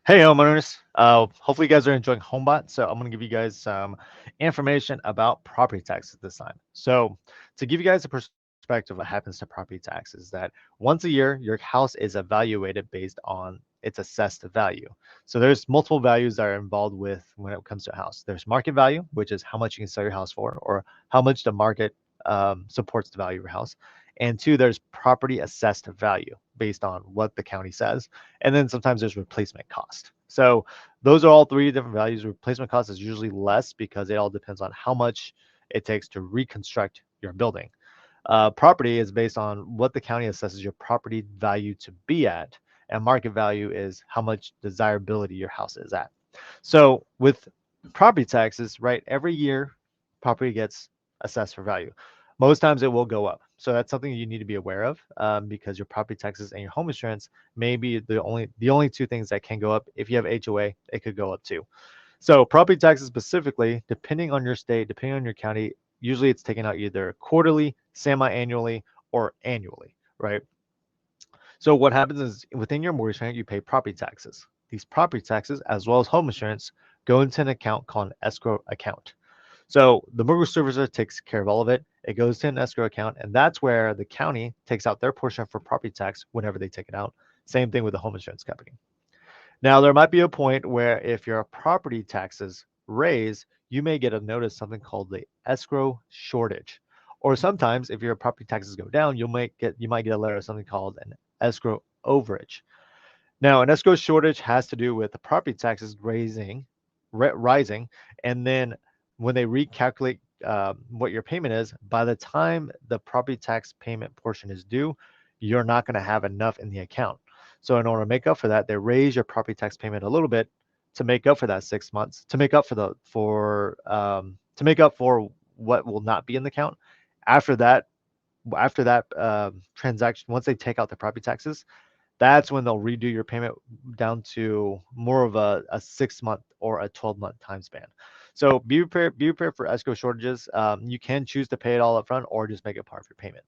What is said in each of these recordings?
Hey, homeowners. Hopefully, you guys are enjoying HomeBot. So, I'm going to give you guys some information about property taxes this time. So, to give you guys a perspective of what happens to property taxes, that once a year, your house is evaluated based on its assessed value. So, there's multiple values that are involved with when it comes to a house. There's market value, which is how much you can sell your house for, or how much the market supports the value of your house. And two, there's property assessed value based on what the county says. And then sometimes there's replacement cost. So those are all three different values. Replacement cost is usually less because it all depends on how much it takes to reconstruct your building. Property is based on what the county assesses your property value to be at, and market value is how much desirability your house is at. So with property taxes, right, every year property gets assessed for value. Most times it will go up. So that's something you need to be aware of, because your property taxes and your home insurance may be the only two things that can go up. If you have HOA, it could go up too. So property taxes specifically, depending on your state, depending on your county, usually it's taken out either quarterly, semi-annually, or annually, right? So what happens is within your mortgage payment, you pay property taxes. These property taxes, as well as home insurance, go into an account called an escrow account. So the mortgage servicer takes care of all of it. It goes to an escrow account, and that's where the county takes out their portion for property tax whenever they take it out. Same thing with the home insurance company. Now, there might be a point where if your property taxes raise, you may get a notice, something called the escrow shortage. Or sometimes if your property taxes go down, you might get a letter of something called an escrow overage. Now, an escrow shortage has to do with the property taxes rising, and then when they recalculate what your payment is, by the time the property tax payment portion is due, you're not going to have enough in the account. So, in order to make up for that, they raise your property tax payment a little bit to make up for that 6 months, to make up for what will not be in the account. After that, after that transaction, once they take out the property taxes, that's when they'll redo your payment down to more of a 6 month or a 12-month time span. So be prepared for escrow shortages. You can choose to pay it all up front or just make it part of your payment.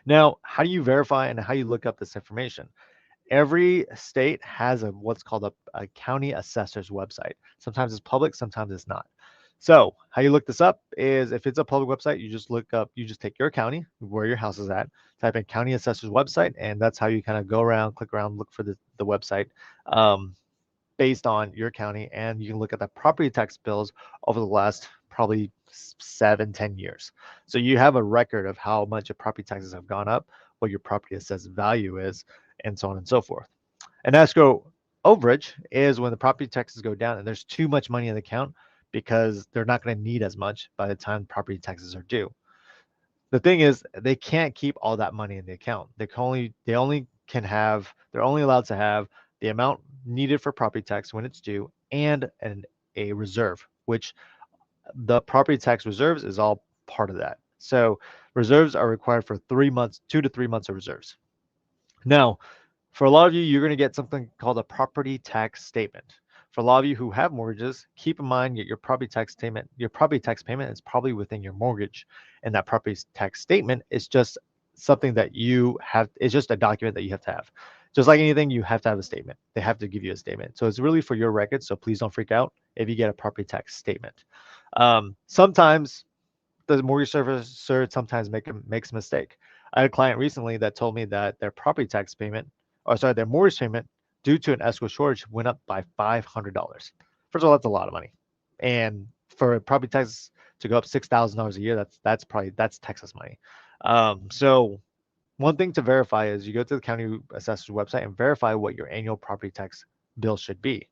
Now, how do you verify and how you look up this information? Every state has what's called a county assessor's website. Sometimes it's public, sometimes it's not. So how you look this up is if it's a public website, you just take your county, where your house is at, type in county assessor's website, and that's how you kind of go around, click around, look for the website um, based on your county, and you can look at the property tax bills over the last probably 7, 10 years. So you have a record of how much your property taxes have gone up, what your property assessed value is, and so on and so forth. An escrow overage is when the property taxes go down and there's too much money in the account because they're not going to need as much by the time property taxes are due. The thing is, they can't keep all that money in the account. They're only allowed to have the amount needed for property tax when it's due and a reserve, which the property tax reserves is all part of that. So reserves are required for 3 months, 2 to 3 months of reserves. Now, for a lot of you, you're going to get something called a property tax statement. For a lot of you who have mortgages, keep in mind that your property tax payment is probably within your mortgage, and that property tax statement is just something that you have. It's just a document that you have to have. Just like anything, you have to have a statement. They have to give you a statement. So it's really for your record. So please don't freak out if you get a property tax statement. Sometimes the mortgage servicer sometimes makes a mistake. I had a client recently that told me that their property tax payment, or sorry, their mortgage payment due to an escrow shortage went up by $500. First of all, that's a lot of money, and for property taxes to go up $6,000 a year, that's Texas money. So one thing to verify is you go to the county assessor's website and verify what your annual property tax bill should be.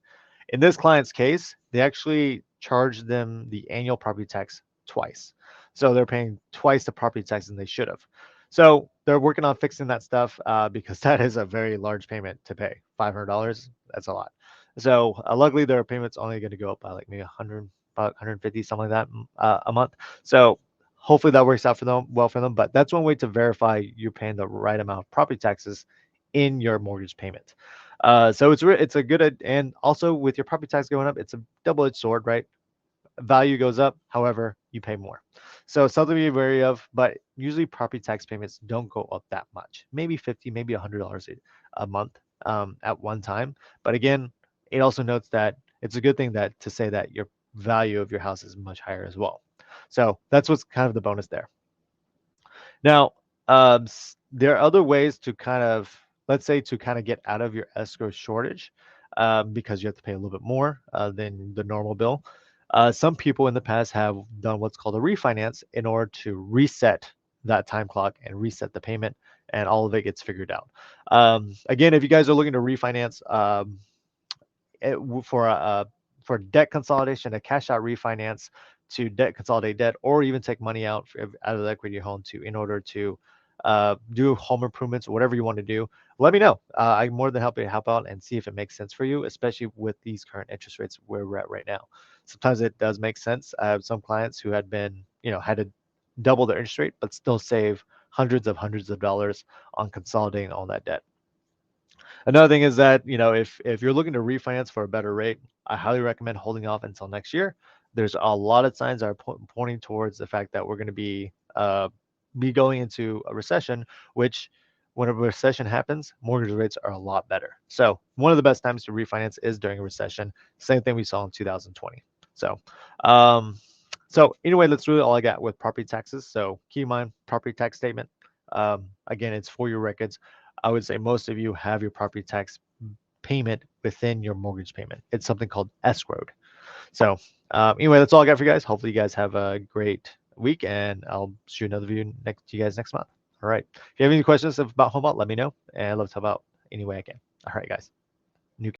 In this client's case, they actually charged them the annual property tax twice. So they're paying twice the property tax than they should have. So they're working on fixing that stuff because that is a very large payment to pay. $500, that's a lot. So luckily their payment's only going to go up by like maybe 100, about 150, something like that a month. So hopefully that works out for them well for them. But that's one way to verify you're paying the right amount of property taxes in your mortgage payment. So it's a good, and also with your property tax going up, it's a double-edged sword, right? Value goes up, however, you pay more. So it's something to be wary of, but usually property tax payments don't go up that much. Maybe 50, maybe $100 a month at one time. But again, It also notes that it's a good thing that to say that your value of your house is much higher as well. So that's what's kind of the bonus there. Now, there are other ways to kind of, let's say, to kind of get out of your escrow shortage because you have to pay a little bit more than the normal bill. Some people in the past have done what's called a refinance in order to reset that time clock and reset the payment, and all of it gets figured out. Again, if you guys are looking to refinance, it, for debt consolidation, a cash out refinance to debt consolidate debt, or even take money out of the equity home to in order to do home improvements, whatever you want to do. Let me know. I'm more than happy to help out and see if it makes sense for you, especially with these current interest rates where we're at right now. Sometimes it does make sense. I have some clients who had been, had to double their interest rate, but still save hundreds of dollars on consolidating all that debt. Another thing is that, if you're looking to refinance for a better rate, I highly recommend holding off until next year. There's a lot of signs that are pointing towards the fact that we're going to be going into a recession, which when a recession happens, mortgage rates are a lot better. So one of the best times to refinance is during a recession. Same thing we saw in 2020. So, um, so anyway, that's really all I got with property taxes. So keep in mind, property tax statement. Again, it's for your records. I would say most of you have your property tax payment within your mortgage payment. It's something called escrowed. So anyway, that's all I got for you guys. Hopefully you guys have a great week, and I'll shoot another video next to you guys next month. All right. If you have any questions about HomeBot, let me know, and I'd love to help out any way I can. All right, guys. New